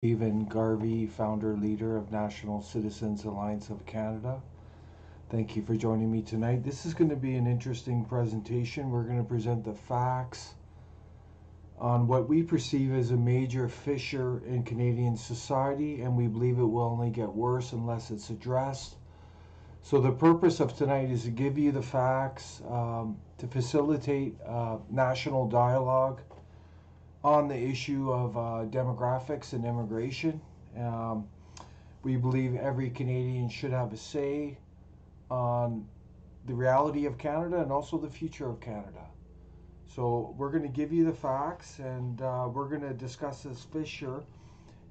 Stephen Garvey, founder, leader of National Citizens Alliance of Canada. Thank you for joining me tonight. This is going to be an interesting presentation. We're going to present the facts on what we perceive as a major fissure in Canadian society, and we believe it will only get worse unless it's addressed. So the purpose of tonight is to give you the facts, to facilitate national dialogue on the issue of demographics and immigration. We believe every Canadian should have a say on the reality of Canada and also the future of Canada. So we're going to give you the facts, and we're going to discuss this fissure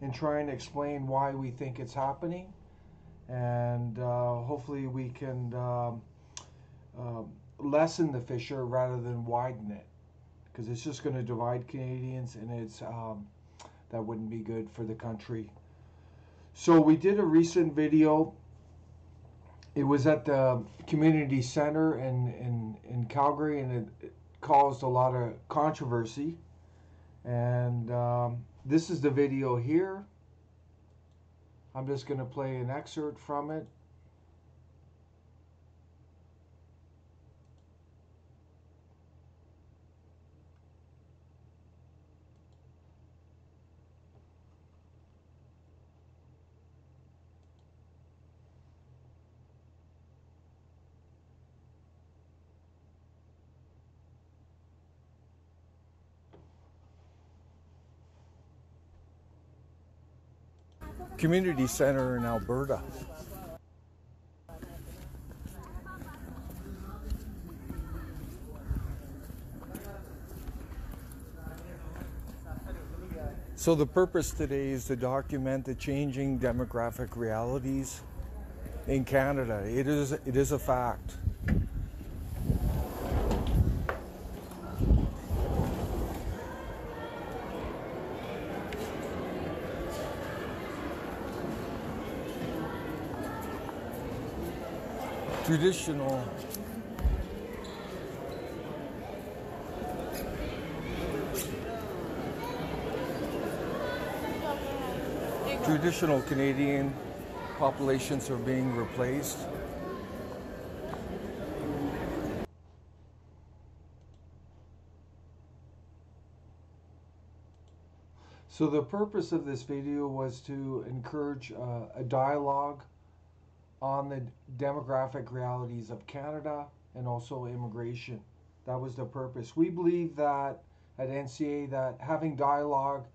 and try and explain why we think it's happening, and hopefully we can lessen the fissure rather than widen it, because it's just going to divide Canadians, and it's that wouldn't be good for the country. So we did a recent video. It was at the community center in Calgary, and it caused a lot of controversy. And this is the video here. I'm just going to play an excerpt from it. Community center in Alberta. So the purpose today is to document the changing demographic realities in Canada. It is a fact. Traditional Canadian populations are being replaced. So the purpose of this video was to encourage a dialogue on the demographic realities of Canada and also immigration. That was the purpose. We believe that at NCA that having dialogue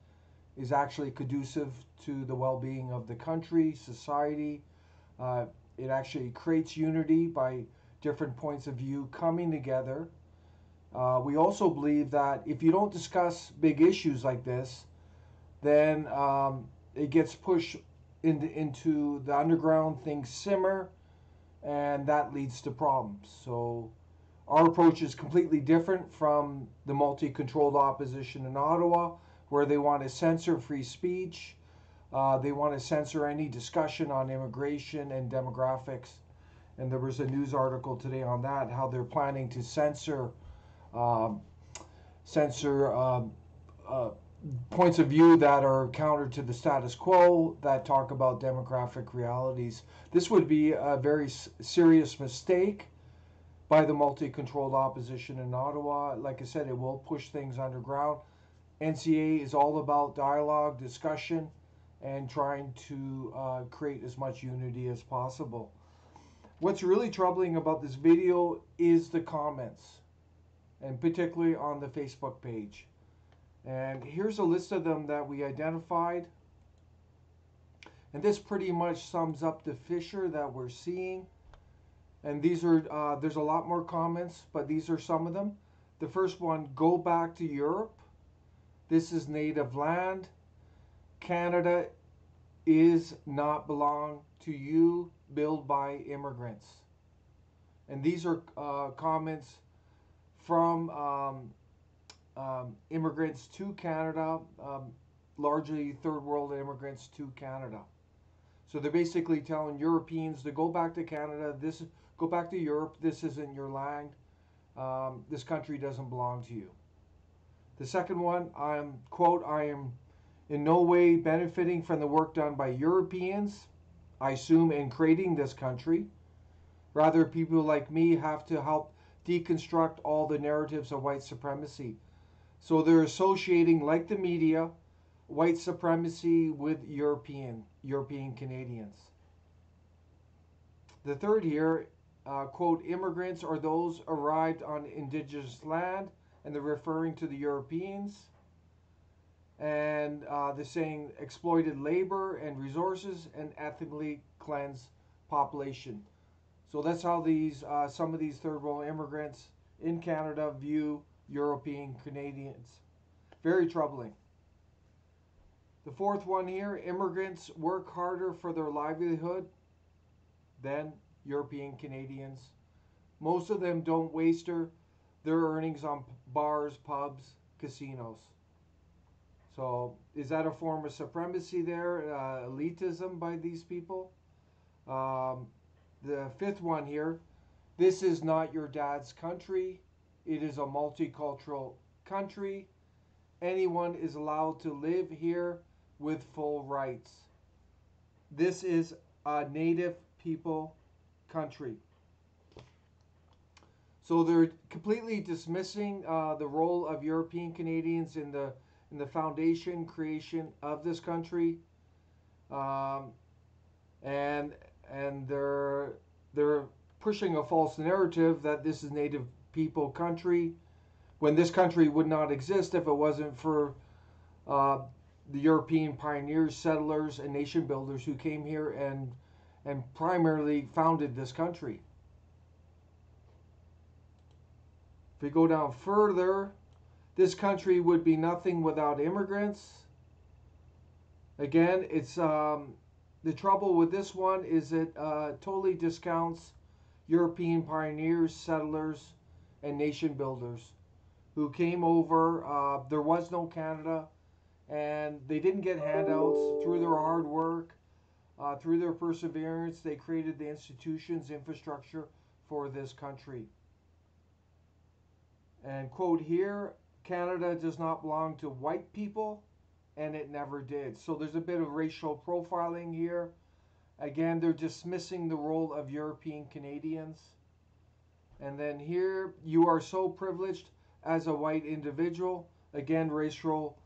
is actually conducive to the well-being of the country, society. It actually creates unity by different points of view coming together. We also believe that if you don't discuss big issues like this, then it gets pushed into the underground, things simmer, and that leads to problems. So our approach is completely different from the multi-controlled opposition in Ottawa, where they want to censor free speech. They want to censor any discussion on immigration and demographics. And there was a news article today on that, how they're planning to censor points of view that are counter to the status quo, that talk about demographic realities. This would be a very serious mistake by the multi-controlled opposition in Ottawa. Like I said, it will push things underground. NCA is all about dialogue, discussion, and trying to create as much unity as possible. What's really troubling about this video is the comments, and particularly on the Facebook page. And here's a list of them that we identified. And this pretty much sums up the fissure that we're seeing. And these are, there's a lot more comments, but these are some of them. The first one, go back to Europe. This is native land. Canada is not belong to you, built by immigrants. And these are comments from immigrants to Canada, largely third world immigrants to Canada. So they're basically telling Europeans to go back to Canada, go back to Europe, this isn't your land, this country doesn't belong to you. The second one, quote, I am in no way benefiting from the work done by Europeans, I assume, in creating this country. Rather, people like me have to help deconstruct all the narratives of white supremacy. So they're associating, like the media, white supremacy with European Canadians. The third here, quote, immigrants are those arrived on indigenous land, and they're referring to the Europeans. And they're saying exploited labor and resources and ethnically cleansed population. So that's how these some of these third world immigrants in Canada view European Canadians. Very troubling. The fourth one here, immigrants work harder for their livelihood than European Canadians. Most of them don't waste their earnings on bars, pubs, casinos. So is that a form of supremacy there, elitism by these people? The fifth one here, this is not your dad's country. It is a multicultural country. Anyone is allowed to live here with full rights. This is a native people country. So they're completely dismissing the role of European Canadians in the foundation creation of this country, and they're pushing a false narrative that this is Native people country, when this country would not exist if it wasn't for the European pioneers, settlers, and nation builders who came here and primarily founded this country. If we go down further, this country would be nothing without immigrants. Again, it's the trouble with this one is it totally discounts European pioneers, settlers, and nation builders who came over. There was no Canada, and they didn't get handouts. Through their hard work, through their perseverance, they created the institutions, infrastructure for this country. And quote here, Canada does not belong to white people, and it never did. So there's a bit of racial profiling here. Again, they're dismissing the role of European Canadians. And then here, you are so privileged as a white individual. Again, racial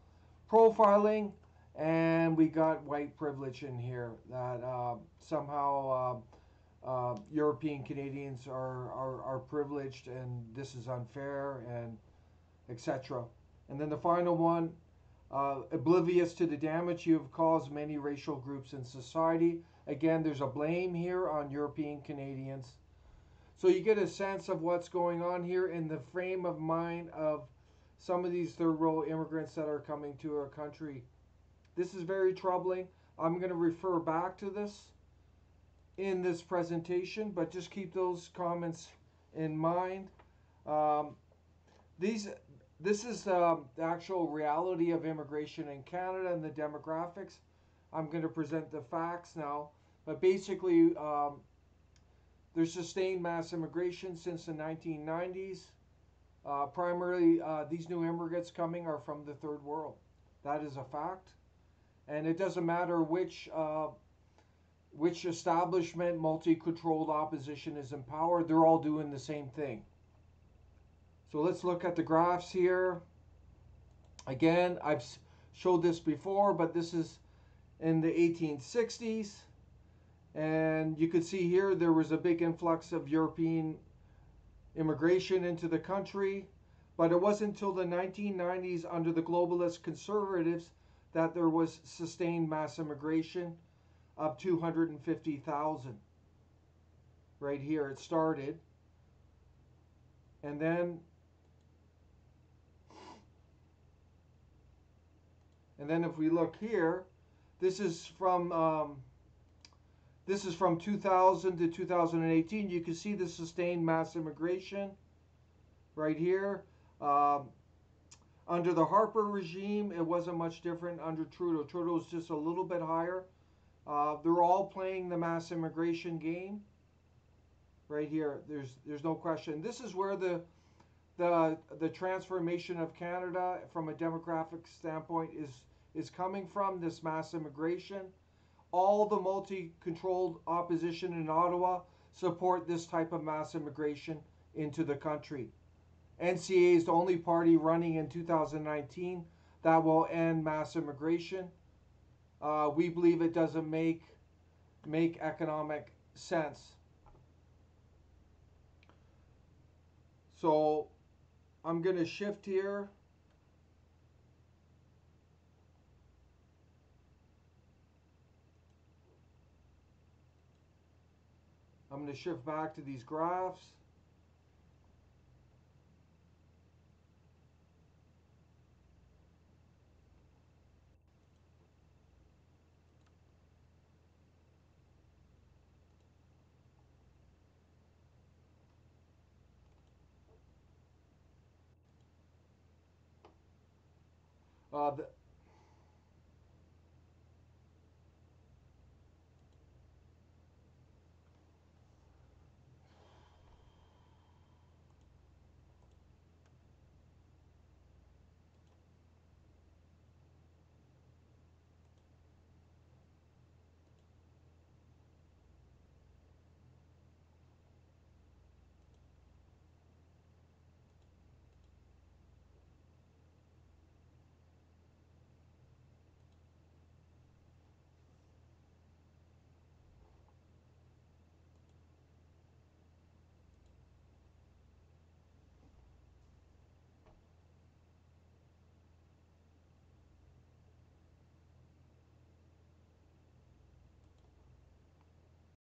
profiling. And we got white privilege in here, that somehow European Canadians are privileged and this is unfair, and etc. And then the final one, oblivious to the damage you have caused many racial groups in society. Again, there's a blame here on European Canadians. So you get a sense of what's going on here in the frame of mind of some of these third world immigrants that are coming to our country. This is very troubling. I'm going to refer back to this in this presentation, but just keep those comments in mind. This is the actual reality of immigration in Canada and the demographics. I'm going to present the facts now, but basically there's sustained mass immigration since the 1990s. Primarily, these new immigrants coming are from the third world. That is a fact. And it doesn't matter which establishment, multi-controlled opposition is in power, they're all doing the same thing. So let's look at the graphs here. Again, I've showed this before, but this is in the 1860s. And you can see here there was a big influx of European immigration into the country. But it wasn't until the 1990s under the globalist conservatives that there was sustained mass immigration of 250,000. Right here it started. And then if we look here, this is from 2000 to 2018. You can see the sustained mass immigration right here. Under the Harper regime, it wasn't much different under Trudeau. Trudeau's just a little bit higher. They're all playing the mass immigration game. Right here, there's no question. This is where the transformation of Canada from a demographic standpoint is is coming from, this mass immigration. All the multi-controlled opposition in Ottawa support this type of mass immigration into the country. NCA is the only party running in 2019 that will end mass immigration. We believe it doesn't make economic sense. So I'm going to shift here. I'm going to shift back to these graphs.